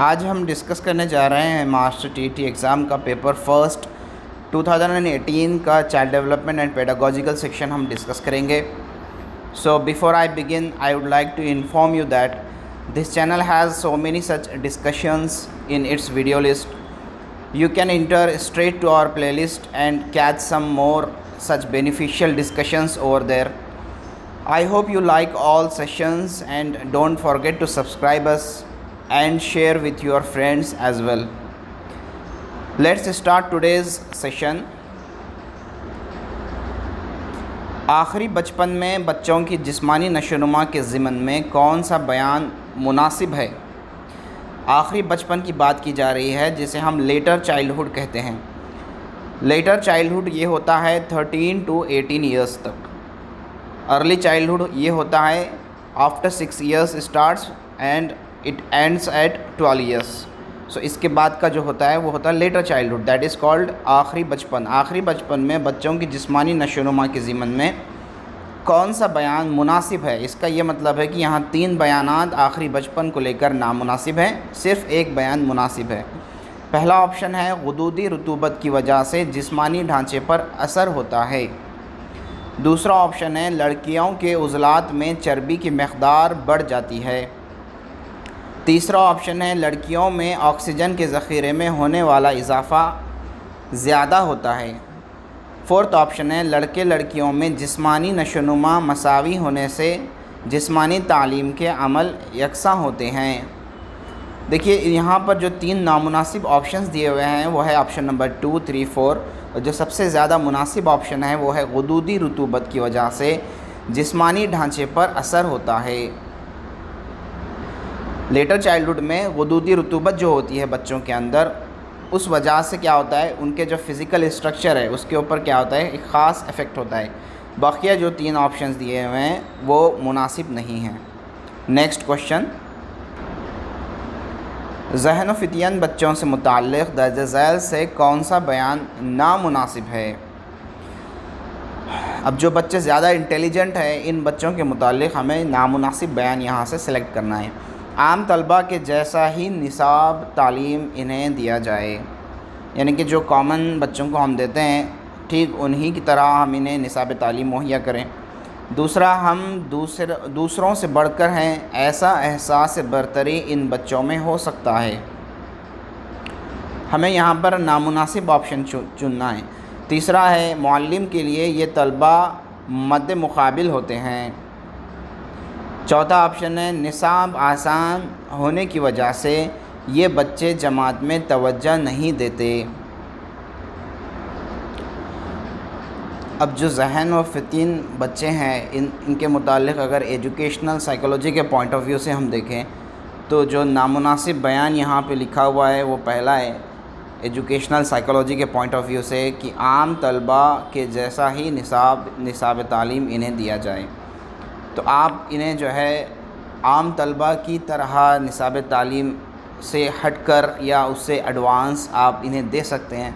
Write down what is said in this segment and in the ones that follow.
آج ہم ڈسکس کرنے جا رہے ہیں ماسٹر ٹی ٹی ایگزام کا پیپر فرسٹ 2018 کا چائلڈ ڈیولپمنٹ اینڈ پیڈاگوجیکل سیکشن ہم ڈسکس کریں گے. So before I begin, I would like to inform you that this channel has so many such discussions in its video list. You can enter straight to our playlist and catch some more such beneficial discussions over there. I hope you like all sessions and don't forget to subscribe us and share with your friends as well. Let's start today's session. آخری بچپن میں بچوں کی جسمانی نشوونما کے ضمن میں کون سا بیان مناسب ہے؟ آخری بچپن کی بات کی جا رہی ہے جسے ہم لیٹر چائلڈہڈ کہتے ہیں. لیٹر چائلڈہڈ یہ ہوتا ہے 13 to 18 ایئرس تک. ارلی چائلڈہڈ یہ ہوتا ہے after 6 years starts and it ends at 12 years. So اس کے بعد کا جو ہوتا ہے وہ ہوتا ہے later childhood, that is called آخری بچپن. آخری بچپن میں بچوں کی جسمانی نشوونما کے ضمن میں کون سا بیان مناسب ہے؟ اس کا یہ مطلب ہے کہ یہاں 3 بیانات آخری بچپن کو لے کر نامناسب ہیں، صرف ایک بیان مناسب ہے. پہلا آپشن ہے غدودی رطوبت کی وجہ سے جسمانی ڈھانچے پر اثر ہوتا ہے. دوسرا آپشن ہے لڑکیوں کے عضلات میں چربی کی مقدار بڑھ جاتی ہے. تیسرا آپشن ہے لڑکیوں میں آکسیجن کے ذخیرے میں ہونے والا اضافہ زیادہ ہوتا ہے. فورتھ آپشن ہے لڑکے لڑکیوں میں جسمانی نشوونما مساوی ہونے سے جسمانی تعلیم کے عمل یکساں ہوتے ہیں. دیکھیے یہاں پر جو 3 نامناسب آپشنز دیے ہوئے ہیں وہ ہے آپشن نمبر 2, 3, 4 اور جو سب سے زیادہ مناسب آپشن ہے وہ ہے غدودی رطوبت کی وجہ سے جسمانی ڈھانچے پر اثر ہوتا ہے. لیٹر چائلڈہڈ میں غدودی رطوبت جو ہوتی ہے بچوں کے اندر، اس وجہ سے کیا ہوتا ہے ان کے جو فزیکل اسٹرکچر ہے اس کے اوپر کیا ہوتا ہے ایک خاص افیکٹ ہوتا ہے. باقیہ جو 3 آپشنز دیے ہوئے ہیں وہ مناسب نہیں ہیں. نیکسٹ کوشچن، ذہن و فتیان بچوں سے متعلق درج ذیل سے کون سا بیان نامناسب ہے؟ اب جو بچے زیادہ انٹیلیجنٹ ہیں ان بچوں کے متعلق ہمیں نامناسب بیان یہاں سے سلیکٹ کرنا ہے. عام طلبہ کے جیسا ہی نصاب تعلیم انہیں دیا جائے، یعنی کہ جو کامن بچوں کو ہم دیتے ہیں ٹھیک انہی کی طرح ہم انہیں نصاب تعلیم مہیا کریں. دوسرا، ہم دوسروں سے بڑھ کر ہیں، ایسا احساس برتری ان بچوں میں ہو سکتا ہے. ہمیں یہاں پر نامناسب آپشن چننا ہے. تیسرا ہے معلم کے لیے یہ طلبہ مد مقابل ہوتے ہیں. چوتھا آپشن ہے نصاب آسان ہونے کی وجہ سے یہ بچے جماعت میں توجہ نہیں دیتے. اب جو ذہن و فتین بچے ہیں ان کے متعلق اگر ایجوکیشنل سائیکالوجی کے پوائنٹ آف ویو سے ہم دیکھیں تو جو نامناسب بیان یہاں پہ لکھا ہوا ہے وہ پہلا ہے ایجوکیشنل سائیکالوجی کے پوائنٹ آف ویو سے کہ عام طلبہ کے جیسا ہی نصاب تعلیم انہیں دیا جائے. تو آپ انہیں جو ہے عام طلبہ کی طرح نصاب تعلیم سے ہٹ کر یا اس سے ایڈوانس آپ انہیں دے سکتے ہیں.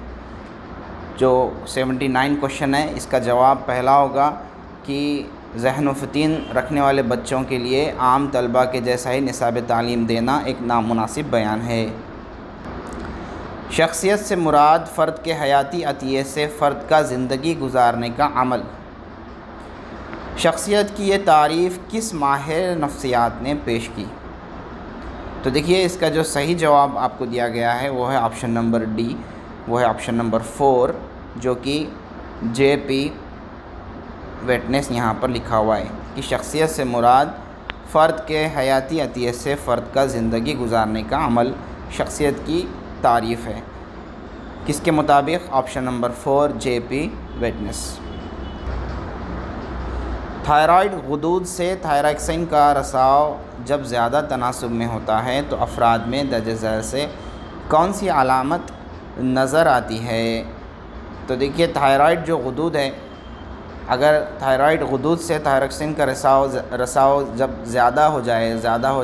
جو 79 کوشچن ہے اس کا جواب پہلا ہوگا کہ ذہن و فتین رکھنے والے بچوں کے لیے عام طلبہ کے جیسا ہی نصاب تعلیم دینا ایک نامناسب بیان ہے. شخصیت سے مراد فرد کے حیاتی عطیے سے فرد کا زندگی گزارنے کا عمل. شخصیت کی یہ تعریف کس ماہر نفسیات نے پیش کی؟ تو دیکھیے اس کا جو صحیح جواب آپ کو دیا گیا ہے وہ ہے آپشن نمبر ڈی، وہ ہے آپشن نمبر 4 جو کہ جے پی ویٹنس یہاں پر لکھا ہوا ہے کہ شخصیت سے مراد فرد کے حیاتی عطیے سے فرد کا زندگی گزارنے کا عمل شخصیت کی تعریف ہے. کس کے مطابق؟ آپشن نمبر 4 جے پی ویٹنس. تھائرائیڈ غدود سے تھائراکسین کا رساؤ جب زیادہ تناسب میں ہوتا ہے تو افراد میں درج ذیل سے کون سی علامت نظر آتی ہے؟ تو دیکھیے تھائرائیڈ جو غدود ہے، اگر تھائرائیڈ غدود سے تھائراکسین کا رساؤ جب زیادہ ہو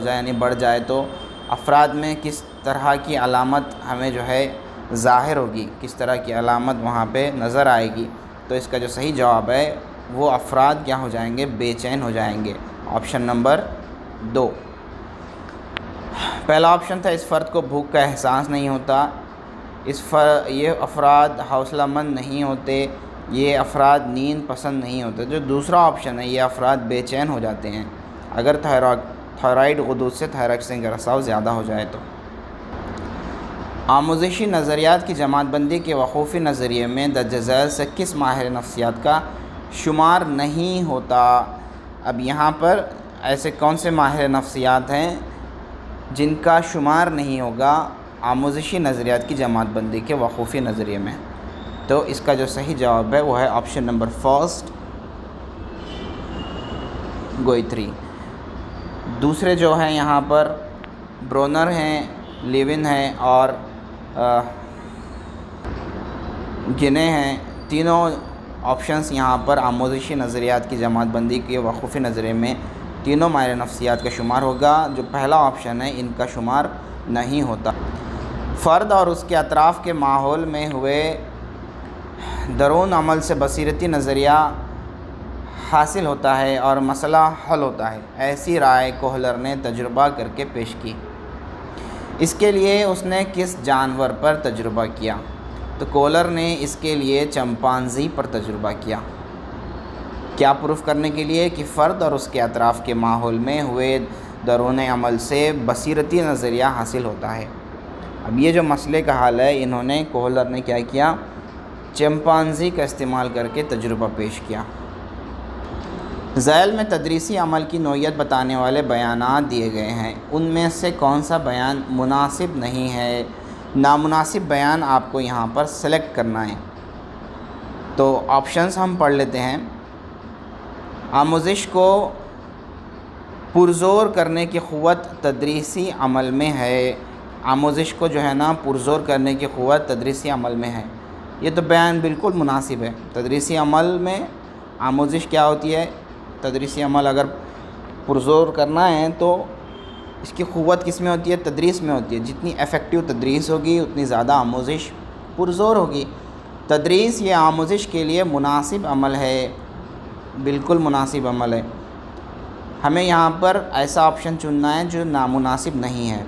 جائے یعنی بڑھ جائے تو افراد میں کس طرح کی علامت ہمیں جو ہے ظاہر ہوگی، کس طرح کی علامت وہاں پہ نظر آئے گی؟ تو اس کا جو صحیح جواب ہے وہ افراد کیا ہو جائیں گے؟ بے چین ہو جائیں گے. Option number 2. پہلا آپشن تھا اس فرد کو بھوک کا احساس نہیں ہوتا، یہ افراد حوصلہ مند نہیں ہوتے، یہ افراد نیند پسند نہیں ہوتے۔ جو دوسرا آپشن ہے، یہ افراد بے چین ہو جاتے ہیں اگر تھائرائیڈ غدود سے تھائراکسین کا رساؤ زیادہ ہو جائے تو۔ آموزشی نظریات کی جماعت بندی کے وقوفی نظریے میں درج ذیل سے کس ماہر نفسیات کا شمار نہیں ہوتا؟ اب یہاں پر ایسے کون سے ماہر نفسیات ہیں جن کا شمار نہیں ہوگا آموزشی نظریات کی جماعت بندی کے وقوفی نظریے میں؟ تو اس کا جو صحیح جواب ہے وہ ہے آپشن نمبر فرسٹ، گوئتری۔ دوسرے جو ہیں یہاں پر برونر ہیں، لیون ہیں اور گنے ہیں۔ تینوں آپشنز یہاں پر آموزشی نظریات کی جماعت بندی کے وقوفی نظریے میں تینوں ماہر نفسیات کا شمار ہوگا۔ جو پہلا آپشن ہے ان کا شمار نہیں ہوتا۔ فرد اور اس کے اطراف کے ماحول میں ہوئے درون عمل سے بصیرتی نظریہ حاصل ہوتا ہے اور مسئلہ حل ہوتا ہے، ایسی رائے کوہلر نے تجربہ کر کے پیش کی۔ اس کے لیے اس نے کس جانور پر تجربہ کیا؟ تو کوہلر نے اس کے لیے چمپانزی پر تجربہ کیا۔ کیا پروف کرنے کے لیے کہ فرد اور اس کے اطراف کے ماحول میں ہوئے درون عمل سے بصیرتی نظریہ حاصل ہوتا ہے۔ اب یہ جو مسئلے کا حل ہے، انہوں نے کوہلر نے کیا کیا؟ چمپانزی کا استعمال کر کے تجربہ پیش کیا۔ ذیل میں تدریسی عمل کی نوعیت بتانے والے بیانات دیے گئے ہیں، ان میں سے کون سا بیان مناسب نہیں ہے؟ نامناسب بیان آپ کو یہاں پر سلیکٹ کرنا ہے۔ تو آپشنز ہم پڑھ لیتے ہیں۔ آموزش کو پرزور کرنے کی قوت تدریسی عمل میں ہے۔ آموزش کو جو ہے نا پرزور کرنے کی قوت تدریسی عمل میں ہے، یہ تو بیان بالکل مناسب ہے۔ تدریسی عمل میں آموزش کیا ہوتی ہے؟ تدریسی عمل اگر پرزور کرنا ہے تو اس کی قوت کس میں ہوتی ہے؟ تدریس میں ہوتی ہے۔ جتنی ایفیکٹو تدریس ہوگی اتنی زیادہ آموزش پرزور ہوگی۔ تدریس یہ آموزش کے لیے مناسب عمل ہے، بالکل مناسب عمل ہے۔ ہمیں یہاں پر ایسا آپشن چننا ہے جو نامناسب نہیں ہے۔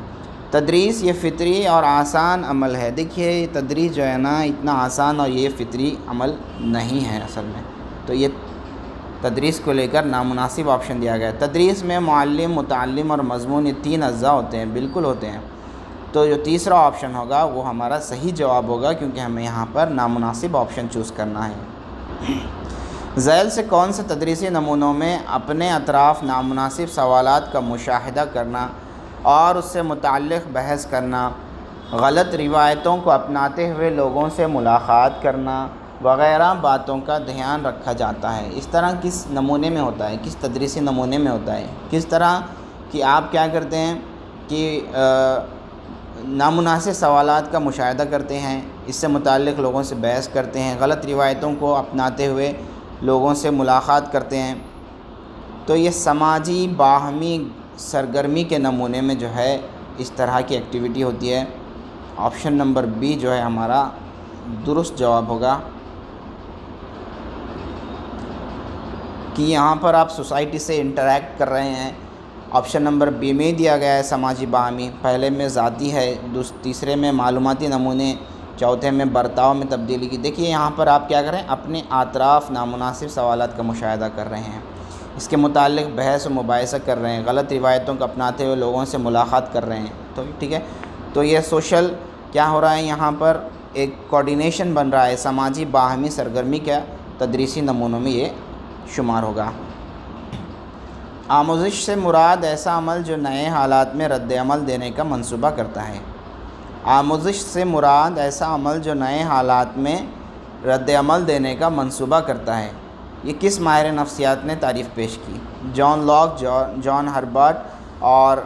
تدریس یہ فطری اور آسان عمل ہے۔ دیکھیے یہ تدریس جو ہے نا اتنا آسان اور یہ فطری عمل نہیں ہے اصل میں، تو یہ تدریس کو لے کر نامناسب آپشن دیا گیا ہے۔ تدریس میں معلم، متعلم اور مضمون یہ تین اجزاء ہوتے ہیں، بالکل ہوتے ہیں۔ تو جو تیسرا آپشن ہوگا وہ ہمارا صحیح جواب ہوگا، کیونکہ ہمیں یہاں پر نامناسب آپشن چوز کرنا ہے۔ ذیل سے کون سے تدریسی نمونوں میں اپنے اطراف نامناسب سوالات کا مشاہدہ کرنا اور اس سے متعلق بحث کرنا، غلط روایتوں کو اپناتے ہوئے لوگوں سے ملاقات کرنا وغیرہ باتوں کا دھیان رکھا جاتا ہے؟ اس طرح کس نمونے میں ہوتا ہے؟ کس تدریسی نمونے میں ہوتا ہے؟ کس طرح کہ آپ کیا کرتے ہیں کہ نامناسب سوالات کا مشاہدہ کرتے ہیں، اس سے متعلق لوگوں سے بحث کرتے ہیں، غلط روایتوں کو اپناتے ہوئے لوگوں سے ملاقات کرتے ہیں۔ تو یہ سماجی باہمی سرگرمی کے نمونے میں جو ہے اس طرح کی ایکٹیویٹی ہوتی ہے۔ آپشن نمبر بی جو ہے ہمارا درست جواب ہوگا کہ یہاں پر آپ سوسائٹی سے انٹریکٹ کر رہے ہیں۔ آپشن نمبر بی میں دیا گیا ہے سماجی باہمی، پہلے میں ذاتی ہے، تیسرے میں معلوماتی نمونے، چوتھے میں برتاؤ میں تبدیلی کی۔ دیکھیے یہاں پر آپ کیا کریں، اپنے اطراف نامناسب سوالات کا مشاہدہ کر رہے ہیں، اس کے متعلق بحث و مباحثہ کر رہے ہیں، غلط روایتوں کو اپناتے ہوئے لوگوں سے ملاقات کر رہے ہیں۔ تو ٹھیک ہے، تو یہ سوشل کیا ہو رہا ہے، یہاں پر ایک کوارڈینیشن بن رہا ہے، سماجی باہمی سرگرمی کا تدریسی نمونوں میں یہ شمار ہوگا۔ آموزش سے مراد ایسا عمل جو نئے حالات میں رد عمل دینے کا منصوبہ کرتا ہے۔ آموزش سے مراد ایسا عمل جو نئے حالات میں رد عمل دینے کا منصوبہ کرتا ہے، یہ کس ماہر نفسیات نے تعریف پیش کی؟ جان لاک، جان ہربرٹ اور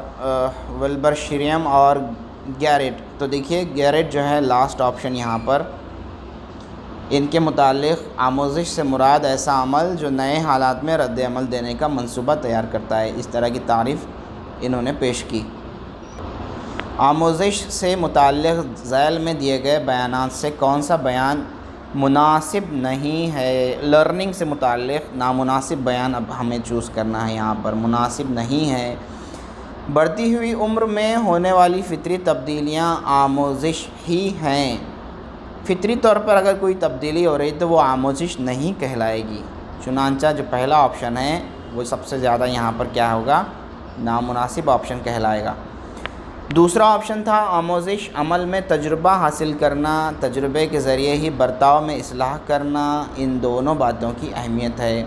ولبر شریم اور گیرٹ۔ تو دیکھیے گیرٹ جو ہے لاسٹ آپشن یہاں پر، ان کے متعلق آموزش سے مراد ایسا عمل جو نئے حالات میں رد عمل دینے کا منصوبہ تیار کرتا ہے، اس طرح کی تعریف انہوں نے پیش کی۔ آموزش سے متعلق ذیل میں دیے گئے بیانات سے کون سا بیان مناسب نہیں ہے؟ لرننگ سے متعلق نامناسب بیان اب ہمیں چوز کرنا ہے، یہاں پر مناسب نہیں ہے۔ بڑھتی ہوئی عمر میں ہونے والی فطری تبدیلیاں آموزش ہی ہیں۔ فطری طور پر اگر کوئی تبدیلی ہو رہی تو وہ آموزش نہیں کہلائے گی، چنانچہ جو پہلا آپشن ہے وہ سب سے زیادہ یہاں پر کیا ہوگا، نامناسب آپشن کہلائے گا۔ دوسرا آپشن تھا آموزش عمل میں تجربہ حاصل کرنا، تجربے کے ذریعے ہی برتاؤ میں اصلاح کرنا۔ ان دونوں باتوں کی اہمیت ہے۔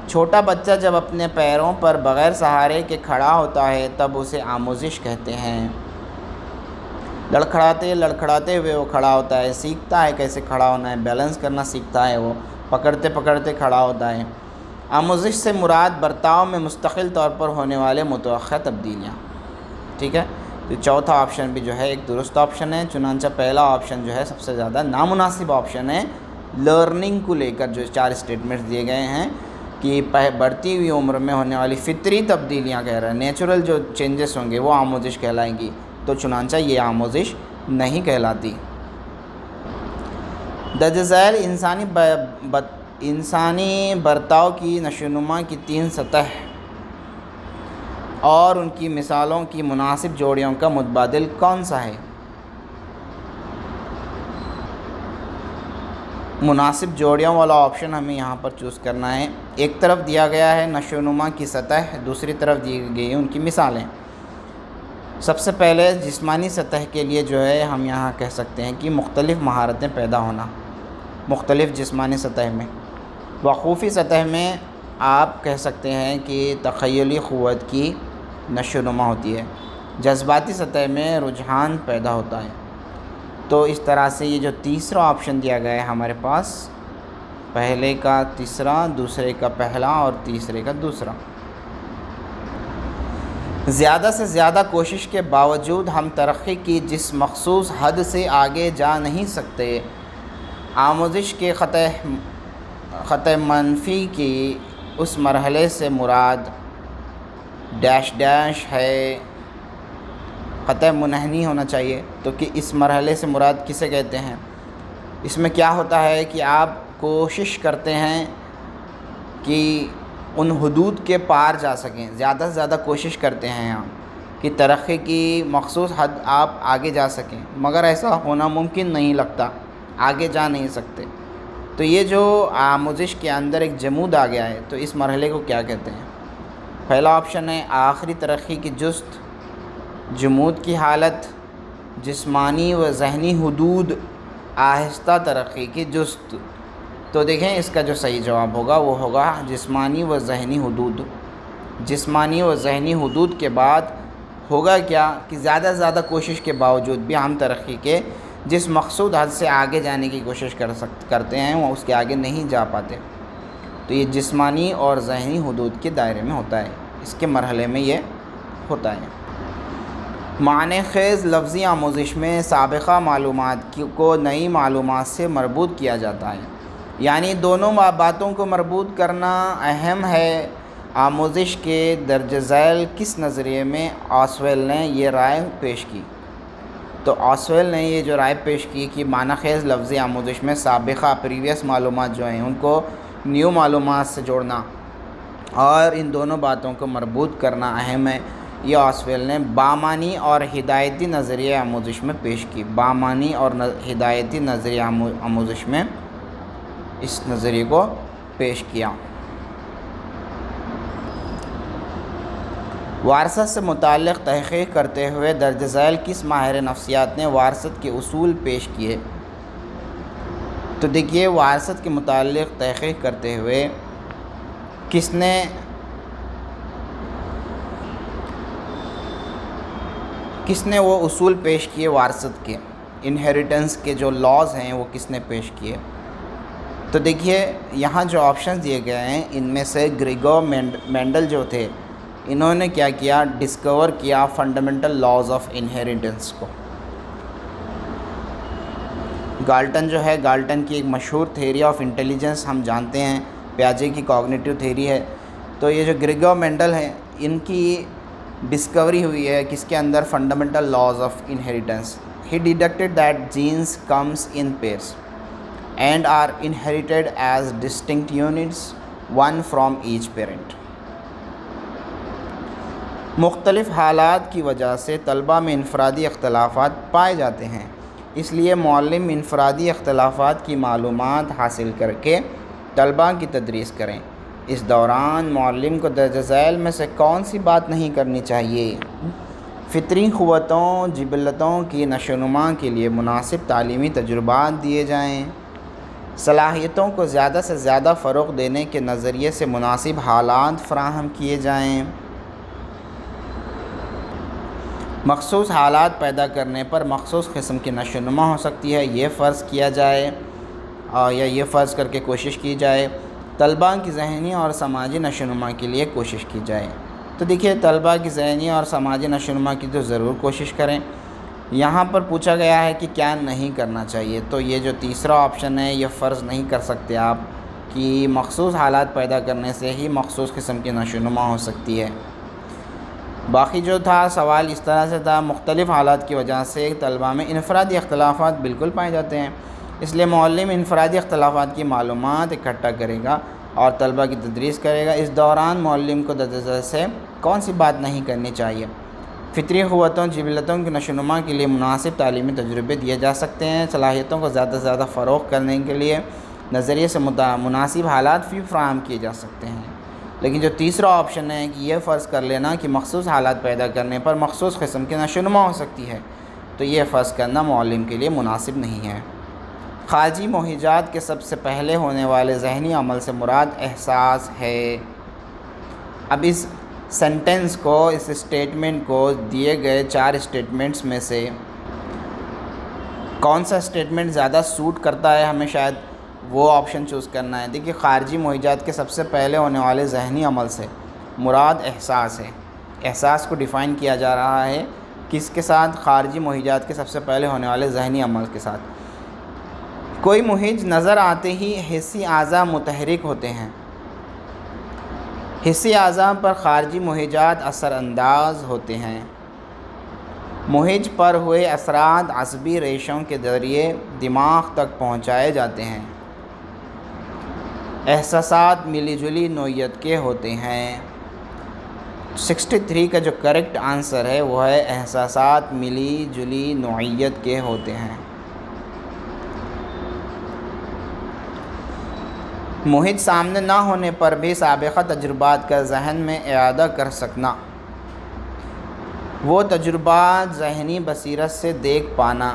چھوٹا بچہ جب اپنے پیروں پر بغیر سہارے کے کھڑا ہوتا ہے تب اسے آموزش کہتے ہیں۔ لڑکھڑاتے ہوئے وہ کھڑا ہوتا ہے، سیکھتا ہے کیسے کھڑا ہونا ہے، بیلنس کرنا سیکھتا ہے، وہ پکڑتے کھڑا ہوتا ہے۔ آموزش سے مراد برتاؤ میں مستقل طور پر ہونے والے متوقع تبدیلیاں۔ ٹھیک ہے، تو چوتھا آپشن بھی جو ہے ایک درست آپشن ہے، چنانچہ پہلا آپشن جو ہے سب سے زیادہ نامناسب آپشن ہے۔ لرننگ کو لے کر جو 4 اسٹیٹمنٹس دیے گئے ہیں کہ بڑھتی ہوئی عمر میں ہونے والی فطری تبدیلیاں کہہ رہے ہیں، نیچرل جو چینجز ہوں گے وہ آموزش کہلائیں گی، تو چنانچہ یہ آموزش نہیں کہلاتی۔ درج ذیل انسانی برتاؤ کی نشوونما کی 3 سطح اور ان کی مثالوں کی مناسب جوڑیوں کا متبادل کون سا ہے؟ مناسب جوڑیوں والا آپشن ہمیں یہاں پر چوز کرنا ہے۔ ایک طرف دیا گیا ہے نشوونما کی سطح، دوسری طرف دی گئی ان کی مثالیں۔ سب سے پہلے جسمانی سطح کے لیے جو ہے ہم یہاں کہہ سکتے ہیں کہ مختلف مہارتیں پیدا ہونا، مختلف جسمانی سطح میں۔ وقوفی سطح میں آپ کہہ سکتے ہیں کہ تخیلی قوت کی نشوونما ہوتی ہے۔ جذباتی سطح میں رجحان پیدا ہوتا ہے۔ تو اس طرح سے یہ جو تیسرا آپشن دیا گیا ہے ہمارے پاس، پہلے کا تیسرا، دوسرے کا پہلا اور تیسرے کا دوسرا۔ زیادہ سے زیادہ کوشش کے باوجود ہم ترقی کی جس مخصوص حد سے آگے جا نہیں سکتے، آموزش کے خطۂ منفی کی اس مرحلے سے مراد ڈیش ڈیش ہے۔ خطۂ منحنی ہونا چاہیے، تو کہ اس مرحلے سے مراد کسے کہتے ہیں؟ اس میں کیا ہوتا ہے کہ آپ کوشش کرتے ہیں کہ ان حدود کے پار جا سکیں، زیادہ سے زیادہ کوشش کرتے ہیں آپ کہ ترقی کی مخصوص حد آپ آگے جا سکیں، مگر ایسا ہونا ممکن نہیں لگتا، آگے جا نہیں سکتے۔ تو یہ جو آموزش کے اندر ایک جمود آ گیا ہے، تو اس مرحلے کو کیا کہتے ہیں؟ پہلا آپشن ہے آخری ترقی کی جست، جمود کی حالت، جسمانی و ذہنی حدود، آہستہ ترقی کی جست۔ تو دیکھیں اس کا جو صحیح جواب ہوگا وہ ہوگا جسمانی و ذہنی حدود۔ جسمانی و ذہنی حدود کے بعد ہوگا کیا کہ زیادہ سے زیادہ کوشش کے باوجود بھی ہم ترقی کے جس مقصود حد سے آگے جانے کی کوشش کرتے ہیں وہ اس کے آگے نہیں جا پاتے۔ تو یہ جسمانی اور ذہنی حدود کے دائرے میں ہوتا ہے، اس کے مرحلے میں یہ ہوتا ہے۔ معنی خیز لفظی آموزش میں سابقہ معلومات کو نئی معلومات سے مربوط کیا جاتا ہے، یعنی دونوں باتوں کو مربوط کرنا اہم ہے۔ آموزش کے درج ذیل کس نظریے میں آسویل نے یہ رائے پیش کی؟ تو آسویل نے یہ جو رائے پیش کی کہ معنی خیز لفظی آموزش میں سابقہ پریویس معلومات جو ہیں ان کو نیو معلومات سے جوڑنا اور ان دونوں باتوں کو مربوط کرنا اہم ہے، یہ آسویل نے بامانی اور ہدایتی نظریہ آموزش میں پیش کی۔ بامانی اور ہدایتی نظریہ آموزش میں اس نظریے کو پیش کیا۔ وراثت سے متعلق تحقیق کرتے ہوئے درج ذیل کس ماہر نفسیات نے وراثت کے اصول پیش کیے؟ تو دیکھیے وراثت کے متعلق تحقیق کرتے ہوئے کس نے وہ اصول پیش کیے وراثت کے، انہیریٹنس کے جو لاز ہیں وہ کس نے پیش کیے؟ تو دیکھیے یہاں جو آپشنز دیے گئے ہیں ان میں سے گریگور مینڈل جو تھے انہوں نے کیا کیا، ڈسکور کیا فنڈامنٹل لاز آف انہیریٹنس کو۔ گالٹن جو ہے، گالٹن کی ایک مشہور تھیوری آف انٹیلیجنس ہم جانتے ہیں، پیاجے کی کوگنیٹو تھیوری ہے۔ تو یہ جو گریگور مینڈل ہیں ان کی ڈسکوری ہوئی ہے کس کے اندر، fundamental laws of inheritance. He deducted that genes comes in pairs and are inherited as distinct units, one from each parent۔ مختلف حالات کی وجہ سے طلبہ میں انفرادی اختلافات پائے جاتے ہیں، اس لیے معلم انفرادی اختلافات کی معلومات حاصل کر کے طلبہ کی تدریس کریں۔ اس دوران معلم کو درج ذیل میں سے کون سی بات نہیں کرنی چاہیے؟ فطری قوتوں، جبلتوں کی نشوونما کے لیے مناسب تعلیمی تجربات دیے جائیں۔ صلاحیتوں کو زیادہ سے زیادہ فروغ دینے کے نظریے سے مناسب حالات فراہم کیے جائیں۔ مخصوص حالات پیدا کرنے پر مخصوص قسم کی نشوونما ہو سکتی ہے، یہ فرض کیا جائے یا یہ فرض کر کے کوشش کی جائے۔ طلباء کی ذہنی اور سماجی نشوونما کے لیے کوشش کی جائے۔ تو دیکھیے، طلباء کی ذہنی اور سماجی نشوونما کی تو ضرور کوشش کریں۔ یہاں پر پوچھا گیا ہے کہ کیا نہیں کرنا چاہیے، تو یہ جو تیسرا آپشن ہے، یہ فرض نہیں کر سکتے آپ کہ مخصوص حالات پیدا کرنے سے ہی مخصوص قسم کی نشوونما ہو سکتی ہے۔ باقی جو تھا سوال اس طرح سے تھا، مختلف حالات کی وجہ سے طلباء میں انفرادی اختلافات بالکل پائے جاتے ہیں، اس لیے معلم انفرادی اختلافات کی معلومات اکٹھا کرے گا اور طلباء کی تدریس کرے گا۔ اس دوران معلم کو درج ذیل سے کون سی بات نہیں کرنی چاہیے؟ فطری قوتوں، جبلتوں کی نشوونما کے لیے مناسب تعلیمی تجربے دیے جا سکتے ہیں۔ صلاحیتوں کو زیادہ سے زیادہ فروغ کرنے کے لیے نظریے سے مناسب حالات بھی فراہم کیے جا سکتے ہیں۔ لیکن جو تیسرا آپشن ہے کہ یہ فرض کر لینا کہ مخصوص حالات پیدا کرنے پر مخصوص قسم کی نشوونما ہو سکتی ہے، تو یہ فرض کرنا معلم کے لیے مناسب نہیں ہے۔ خارجی مہیجات کے سب سے پہلے ہونے والے ذہنی عمل سے مراد احساس ہے۔ اب اس سینٹنس کو، اس اسٹیٹمنٹ کو دیے گئے 4 اسٹیٹمنٹس میں سے کون سا اسٹیٹمنٹ زیادہ سوٹ کرتا ہے، ہمیں شاید وہ آپشن چوز کرنا ہے۔ دیکھیے، خارجی مہیجات کے سب سے پہلے ہونے والے ذہنی عمل سے مراد احساس ہے۔ احساس کو ڈیفائن کیا جا رہا ہے کس کے ساتھ؟ خارجی مہیجات کے سب سے پہلے ہونے والے ذہنی عمل کے ساتھ۔ کوئی مہیج نظر آتے ہی حسی اعضاء متحرک ہوتے ہیں۔ حسی اعضاء پر خارجی مہیجات اثر انداز ہوتے ہیں۔ مہیج پر ہوئے اثرات عصبی ریشوں کے ذریعے دماغ تک پہنچائے جاتے ہیں۔ احساسات ملی جلی نوعیت کے ہوتے ہیں۔ 63 کا جو کریکٹ آنسر ہے وہ ہے احساسات ملی جلی نوعیت کے ہوتے ہیں۔ مہیج سامنے نہ ہونے پر بھی سابقہ تجربات کا ذہن میں اعادہ کر سکنا۔ وہ تجربات ذہنی بصیرت سے دیکھ پانا،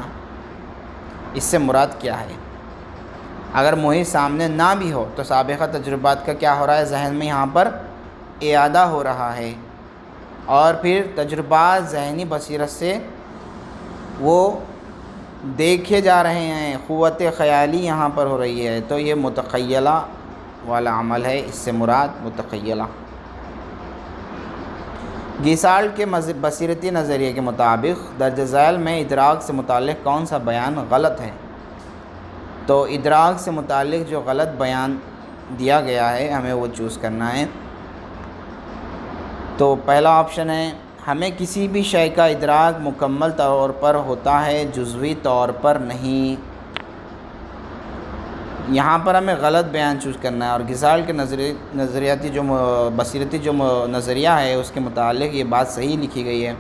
اس سے مراد کیا ہے؟ اگر مہیج سامنے نہ بھی ہو تو سابقہ تجربات کا کیا ہو رہا ہے؟ ذہن میں یہاں پر اعادہ ہو رہا ہے، اور پھر تجربات ذہنی بصیرت سے وہ دیکھے جا رہے ہیں، قوت خیالی یہاں پر ہو رہی ہے، تو یہ متخیلہ والا عمل ہے، اس سے مراد متخیلہ۔ گیسالٹ کے بصیرتی نظریے کے مطابق درج ذیل میں ادراک سے متعلق کون سا بیان غلط ہے؟ تو ادراک سے متعلق جو غلط بیان دیا گیا ہے ہمیں وہ چوز کرنا ہے۔ تو پہلا آپشن ہے، ہمیں کسی بھی شے کا ادراک مکمل طور پر ہوتا ہے، جزوی طور پر نہیں۔ یہاں پر ہمیں غلط بیان چوز کرنا ہے، اور گیسالٹ کے نظریاتی جو بصیرتی جو نظریہ ہے اس کے متعلق یہ بات صحیح لکھی گئی ہے۔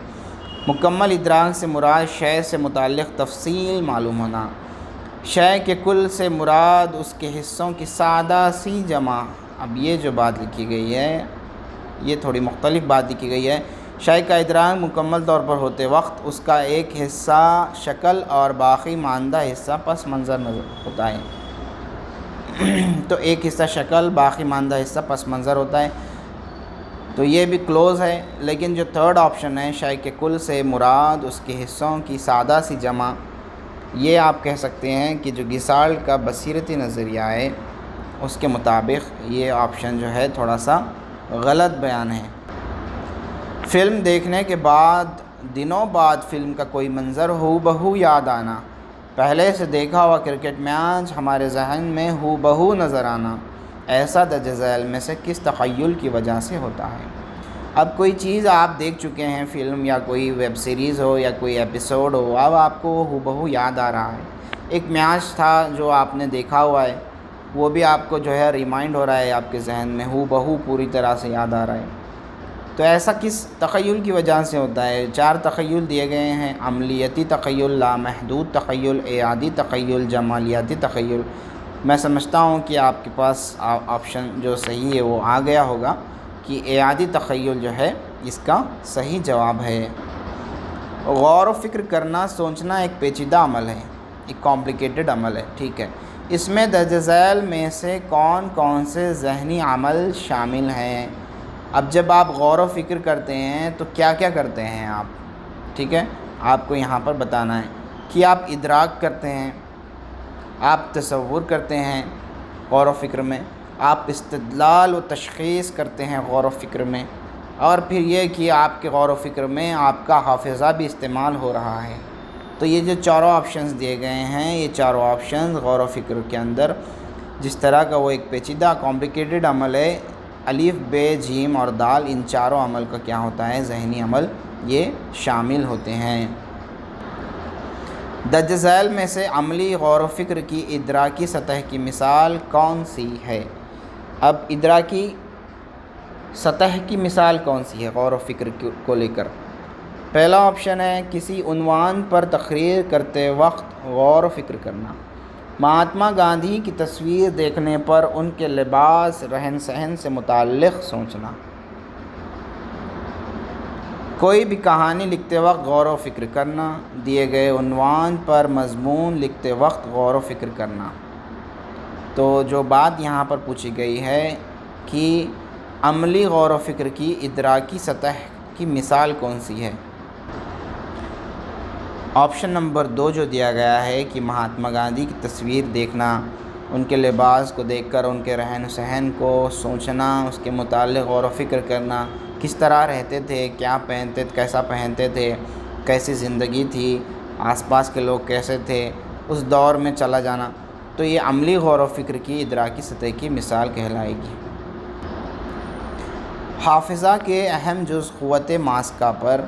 مکمل ادراک سے مراد شے سے متعلق تفصیل معلوم ہونا۔ شے کے کل سے مراد اس کے حصوں کی سادہ سی جمع۔ اب یہ جو بات لکھی گئی ہے یہ تھوڑی مختلف بات لکھی گئی ہے۔ شے کا ادراک مکمل طور پر ہوتے وقت اس کا ایک حصہ شکل اور باقی ماندہ حصہ پس منظر ہوتا ہے۔ تو ایک حصہ شکل، باقی ماندہ حصہ پس منظر ہوتا ہے، تو یہ بھی کلوز ہے۔ لیکن جو تھرڈ آپشن ہے، شے کے کل سے مراد اس کے حصوں کی سادہ سی جمع، یہ آپ کہہ سکتے ہیں کہ جو گیسالٹ کا بصیرتی نظریہ ہے اس کے مطابق یہ آپشن جو ہے تھوڑا سا غلط بیان ہے۔ فلم دیکھنے کے بعد دنوں بعد فلم کا کوئی منظر ہو بہو یاد آنا، پہلے سے دیکھا ہوا کرکٹ میچ ہمارے ذہن میں ہو بہو نظر آنا، ایسا درج ذیل میں سے کس تخیل کی وجہ سے ہوتا ہے؟ اب کوئی چیز آپ دیکھ چکے ہیں، فلم یا کوئی ویب سیریز ہو یا کوئی ایپیسوڈ ہو، اب آپ کو ہو بہو یاد آ رہا ہے۔ ایک میچ تھا جو آپ نے دیکھا ہوا ہے، وہ بھی آپ کو جو ہے ریمائنڈ ہو رہا ہے، آپ کے ذہن میں ہو بہو پوری طرح سے یاد آ رہا ہے۔ تو ایسا کس تخیل کی وجہ سے ہوتا ہے؟ 4 تخیل دیے گئے ہیں: عملیاتی تخیل، لامحدود تخیل، اعادی تخیل، جمالیاتی تخیل۔ میں سمجھتا ہوں کہ آپ کے پاس آپشن جو صحیح ہے وہ آ گیا ہوگا کہ اعادی تخیل جو ہے اس کا صحیح جواب ہے۔ غور و فکر کرنا، سوچنا ایک پیچیدہ عمل ہے، ایک کمپلیکیٹڈ عمل ہے، ٹھیک ہے۔ اس میں درج ذیل میں سے کون کون سے ذہنی عمل شامل ہیں؟ اب جب آپ غور و فکر کرتے ہیں تو کیا کیا کرتے ہیں آپ، ٹھیک ہے، آپ کو یہاں پر بتانا ہے کہ آپ ادراک کرتے ہیں، آپ تصور کرتے ہیں غور و فکر میں، آپ استدلال و تشخیص کرتے ہیں غور و فکر میں، اور پھر یہ کہ آپ کے غور و فکر میں آپ کا حافظہ بھی استعمال ہو رہا ہے۔ تو یہ جو چاروں آپشنز دیے گئے ہیں، یہ چاروں آپشنز غور و فکر کے اندر جس طرح کا وہ ایک پیچیدہ کمپلیکیٹڈ عمل ہے، الف، ب، ج اور د، ان چاروں عمل کا کیا ہوتا ہے؟ ذہنی عمل یہ شامل ہوتے ہیں۔ درج ذیل میں سے عملی غور و فکر کی ادراکی سطح کی مثال کون سی ہے؟ اب ادراکی سطح کی مثال کون سی ہے غور و فکر کو لے کر؟ پہلا آپشن ہے کسی عنوان پر تقریر کرتے وقت غور و فکر کرنا، مہاتما گاندھی کی تصویر دیکھنے پر ان کے لباس، رہن سہن سے متعلق سوچنا، کوئی بھی کہانی لکھتے وقت غور و فکر کرنا، دیے گئے عنوان پر مضمون لکھتے وقت غور و فکر کرنا۔ تو جو بات یہاں پر پوچھی گئی ہے کہ عملی غور و فکر کی ادراکی سطح کی مثال کون سی ہے؟ آپشن نمبر 2 جو دیا گیا ہے کہ مہاتما گاندھی کی تصویر دیکھنا، ان کے لباس کو دیکھ کر ان کے رہن سہن کو سوچنا، اس کے متعلق غور و فکر کرنا، کس طرح رہتے تھے، کیا پہنتے، کیسا پہنتے تھے، کیسی زندگی تھی، آس پاس کے لوگ کیسے تھے، اس دور میں چلا جانا، تو یہ عملی غور و فکر کی ادراکی سطح کی مثال کہلائے گی۔ حافظہ کے اہم جز قوت ماسکہ پر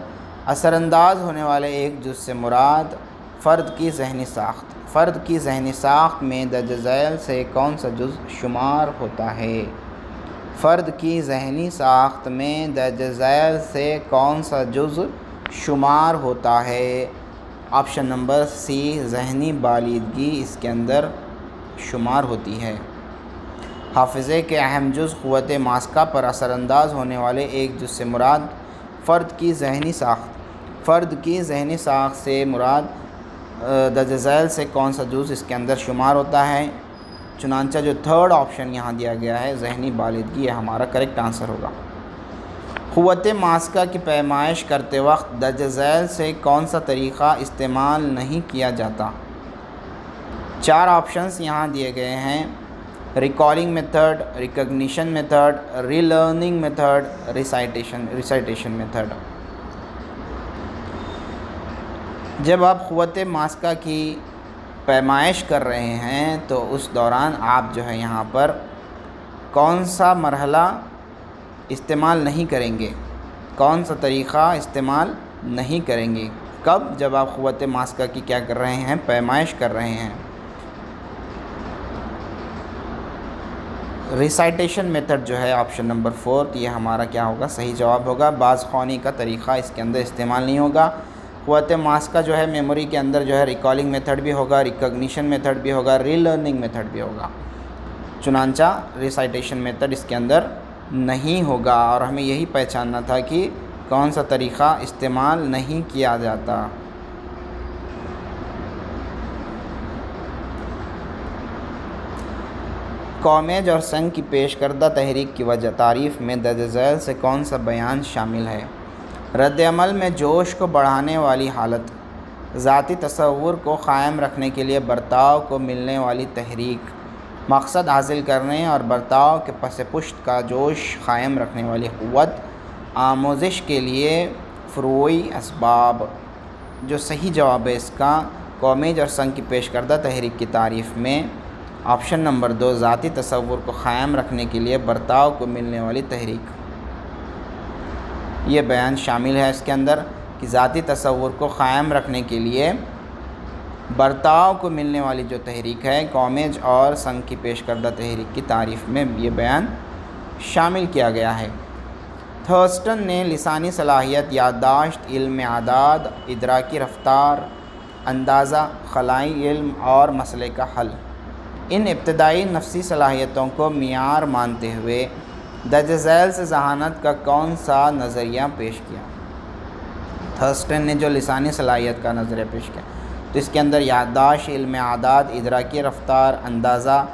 اثر انداز ہونے والے ایک جز سے مراد فرد کی ذہنی ساخت۔ فرد کی ذہنی ساخت میں درج ذیل سے کون سا جز شمار ہوتا ہے؟ فرد کی ذہنی ساخت میں درج ذیل سے کون سا جز شمار ہوتا ہے؟ آپشن نمبر سی، ذہنی بالیدگی اس کے اندر شمار ہوتی ہے۔ حافظے کے اہم جز قوت ماسکہ پر اثر انداز ہونے والے ایک جز سے مراد فرد کی ذہنی ساخت۔ فرد کی ذہنی ساخت سے مراد درج ذیل سے کون سا جز اس کے اندر شمار ہوتا ہے؟ چنانچہ جو تھرڈ آپشن یہاں دیا گیا ہے ذہنی بالیدگی، یہ ہمارا کریکٹ آنسر ہوگا۔ قوت ماسکہ کی پیمائش کرتے وقت درج ذیل سے کون سا طریقہ استعمال نہیں کیا جاتا؟ 4 آپشنز یہاں دیے گئے ہیں: ریکالنگ میتھڈ، ریکگنیشن میتھڈ، ری لرننگ میتھڈ، ریسائٹیشن میتھڈ۔ جب آپ قوت ماسکہ کی پیمائش کر رہے ہیں تو اس دوران آپ جو ہے یہاں پر کون سا مرحلہ استعمال نہیں کریں گے، کون سا طریقہ استعمال نہیں کریں گے؟ کب؟ جب آپ قوت ماسکہ کی کیا کر رہے ہیں؟ پیمائش کر رہے ہیں۔ ریسائٹیشن میتھڈ جو ہے آپشن نمبر 4 یہ ہمارا کیا ہوگا؟ صحیح جواب ہوگا۔ باز خوانی کا طریقہ اس کے اندر استعمال نہیں ہوگا۔ قوت ماسکہ جو ہے میموری کے اندر جو ہے ریکالنگ میتھڈ بھی ہوگا، ریکگنیشن میتھڈ بھی ہوگا، ری لرننگ میتھڈ بھی ہوگا، چنانچہ ریسائٹیشن میتھڈ اس کے اندر نہیں ہوگا، اور ہمیں یہی پہچاننا تھا کہ کون سا طریقہ استعمال نہیں کیا جاتا۔ کامج اور سنگ کی پیش کردہ تحریک کی وجہ تعریف میں درج ذیل سے کون سا بیان شامل ہے؟ رد عمل میں جوش کو بڑھانے والی حالت، ذاتی تصور کو قائم رکھنے کے لیے برتاؤ کو ملنے والی تحریک، مقصد حاصل کرنے اور برتاؤ کے پس پشت کا جوش قائم رکھنے والی قوت، آموزش کے لیے فروعی اسباب۔ جو صحیح جواب ہے اس کا کامج اور سنگ کی پیش کردہ تحریک کی تعریف میں آپشن نمبر 2 ذاتی تصور کو قائم رکھنے کے لیے برتاؤ کو ملنے والی تحریک، یہ بیان شامل ہے اس کے اندر کہ ذاتی تصور کو قائم رکھنے کے لیے برتاؤ کو ملنے والی جو تحریک ہے کامج اور سنگ کی پیش کردہ تحریک کی تعریف میں یہ بیان شامل کیا گیا ہے۔ تھرسٹن نے لسانی صلاحیت، یادداشت، علم اعداد، ادراکی رفتار، اندازہ، خلائی علم اور مسئلے کا حل، ان ابتدائی نفسی صلاحیتوں کو معیار مانتے ہوئے درج ذیل سے ذہانت کا کون سا نظریہ پیش کیا؟ تھرسٹن نے جو لسانی صلاحیت کا نظریہ پیش کیا تو اس کے اندر یادداشت، علم اعداد، ادراکی رفتار، اندازہ،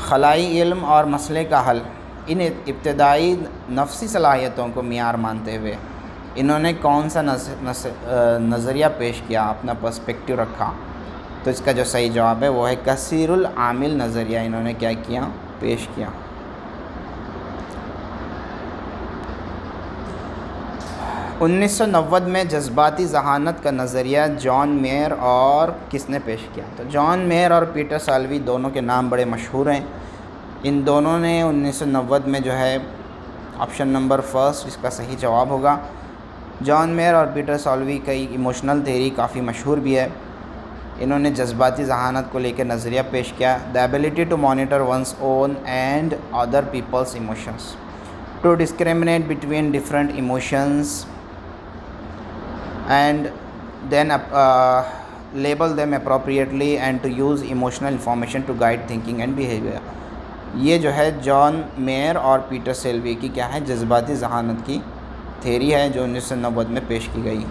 خلائی علم اور مسئلے کا حل، ان ابتدائی نفسی صلاحیتوں کو معیار مانتے ہوئے انہوں نے کون سا نظریہ پیش کیا، اپنا پرسپیکٹیو رکھا؟ تو اس کا جو صحیح جواب ہے وہ ہے کثیر العامل نظریہ انہوں نے کیا کیا؟ پیش کیا۔ 1990 میں جذباتی ذہانت کا نظریہ جان میئر اور کس نے پیش کیا؟ تو جان میئر اور پیٹر سالوی دونوں کے نام بڑے مشہور ہیں۔ ان دونوں نے 1990 میں جو ہے آپشن نمبر فرسٹ اس کا صحیح جواب ہوگا۔ جان میئر اور پیٹر سالوی کا ایموشنل تھیوری کافی مشہور بھی ہے۔ انہوں نے جذباتی ذہانت کو لے کے نظریہ پیش کیا، the ability to monitor one's own and other people's emotions, to discriminate between different emotions and then label them appropriately and to use emotional information to guide thinking and behavior۔ یہ جو ہے جان میئر اور Peter سیلوی کی کیا ہے؟ جذباتی ذہانت کی تھیوری ہے جو 1990 میں پیش کی گئی۔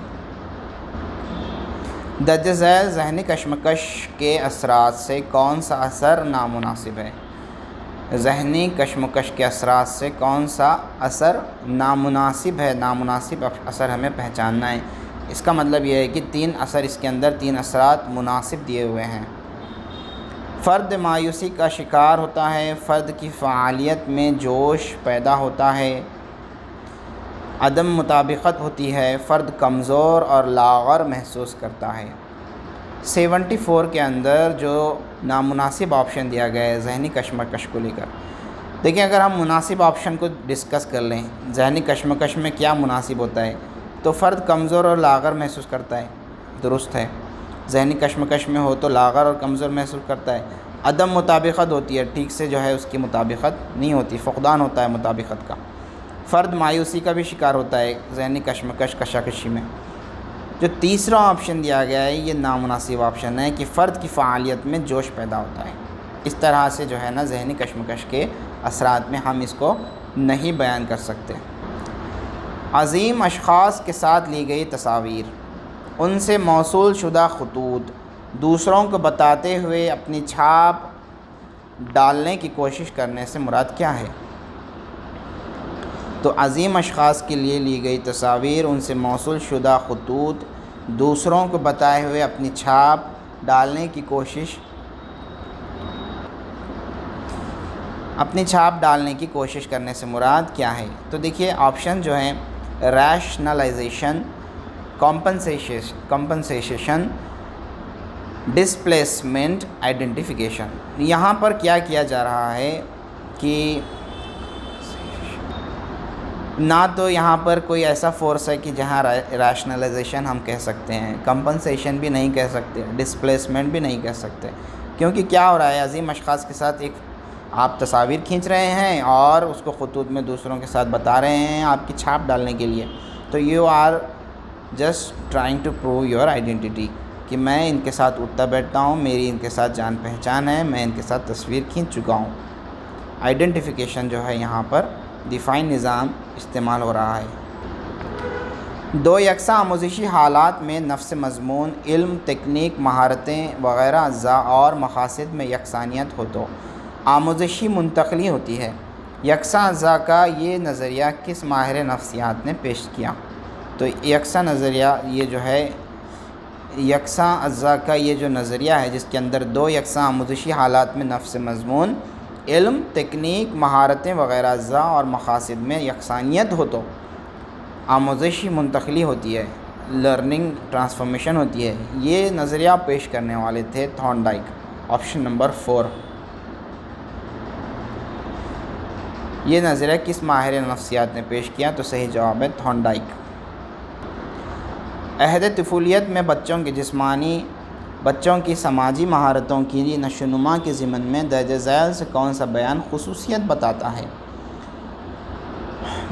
درج ذیل ذہنی کشمکش کے اثرات سے کون سا اثر نامناسب ہے؟ ذہنی کشمکش کے اثرات سے کون سا اثر نامناسب ہے؟ نامناسب اثر ہمیں پہچاننا ہے۔ اس کا مطلب یہ ہے کہ تین اثرات مناسب دیے ہوئے ہیں۔ فرد مایوسی کا شکار ہوتا ہے، فرد کی فعالیت میں جوش پیدا ہوتا ہے، عدم مطابقت ہوتی ہے، فرد کمزور اور لاغر محسوس کرتا ہے۔ 74 کے اندر جو نامناسب آپشن دیا گیا ہے ذہنی کشمکش کو لے کر، دیکھیں اگر ہم مناسب آپشن کو ڈسکس کر لیں، ذہنی کشمکش میں کیا مناسب ہوتا ہے تو فرد کمزور اور لاغر محسوس کرتا ہے، درست ہے۔ ذہنی کشمکش میں ہو تو لاغر اور کمزور محسوس کرتا ہے۔ عدم مطابقت ہوتی ہے، ٹھیک سے جو ہے اس کی مطابقت نہیں ہوتی، فقدان ہوتا ہے مطابقت کا۔ فرد مایوسی کا بھی شکار ہوتا ہے ذہنی کشمکش کشاکشی میں۔ جو تیسرا آپشن دیا گیا ہے یہ نامناسب آپشن ہے کہ فرد کی فعالیت میں جوش پیدا ہوتا ہے۔ اس طرح سے جو ہے نا ذہنی کشمکش کے اثرات میں ہم اس کو نہیں بیان کر سکتے۔ عظیم اشخاص کے ساتھ لی گئی تصاویر، ان سے موصول شدہ خطوط، دوسروں کو بتاتے ہوئے اپنی چھاپ ڈالنے کی کوشش کرنے سے مراد کیا ہے؟ تو عظیم اشخاص کے لیے لی گئی تصاویر، ان سے موصول شدہ خطوط، دوسروں کو بتائے ہوئے اپنی چھاپ ڈالنے کی کوشش کرنے سے مراد کیا ہے؟ تو دیکھیے آپشن جو ہیں ریشنلائزیشن، کمپنسیشن، ڈسپلیسمنٹ، آئیڈینٹیفیکیشن۔ یہاں پر کیا کیا جا رہا ہے کہ نہ تو یہاں پر کوئی ایسا فورس ہے کہ جہاں ریشنلائزیشن ہم کہہ سکتے ہیں، کمپنسیشن بھی نہیں کہہ سکتے، ڈسپلیسمنٹ بھی نہیں کہہ سکتے، کیونکہ کیا ہو رہا ہے عظیم اشخاص کے ساتھ ایک آپ تصاویر کھینچ رہے ہیں اور اس کو خطوط میں دوسروں کے ساتھ بتا رہے ہیں آپ کی چھاپ ڈالنے کے لیے، تو you are just trying to prove your identity کہ میں ان کے ساتھ اٹھتا بیٹھتا ہوں، میری ان کے ساتھ جان پہچان ہے، میں ان کے ساتھ تصویر کھینچ چکا ہوں۔ آئیڈینٹیفیکیشن جو ہے یہاں پر دفاعی نظام استعمال ہو رہا ہے۔ دو یکساں آموزشی حالات میں نفس مضمون، علم، تکنیک، مہارتیں وغیرہ اجزاء اور مقاصد میں یکسانیت ہو تو آموزشی منتقلی ہوتی ہے۔ یکساں اجزاء کا یہ نظریہ کس ماہر نفسیات نے پیش کیا؟ تو یکساں نظریہ یہ جو ہے یکساں اجزاء کا یہ جو نظریہ ہے جس کے اندر دو یکساں آموزشی حالات میں نفس مضمون، علم، تکنیک، مہارتیں وغیرہ اجزاء اور مقاصد میں یکسانیت ہو تو آموزشی منتقلی ہوتی ہے، لرننگ ٹرانسفارمیشن ہوتی ہے۔ یہ نظریہ پیش کرنے والے تھے تھارنڈائک، آپشن نمبر 4۔ یہ نظریہ کس ماہر نفسیات نے پیش کیا؟ تو صحیح جواب ہے تھارنڈائک۔ عہد طفولیت میں بچوں کی سماجی مہارتوں کی نشوونما کے ضمن میں درج ذیل سے کون سا بیان خصوصیت بتاتا ہے؟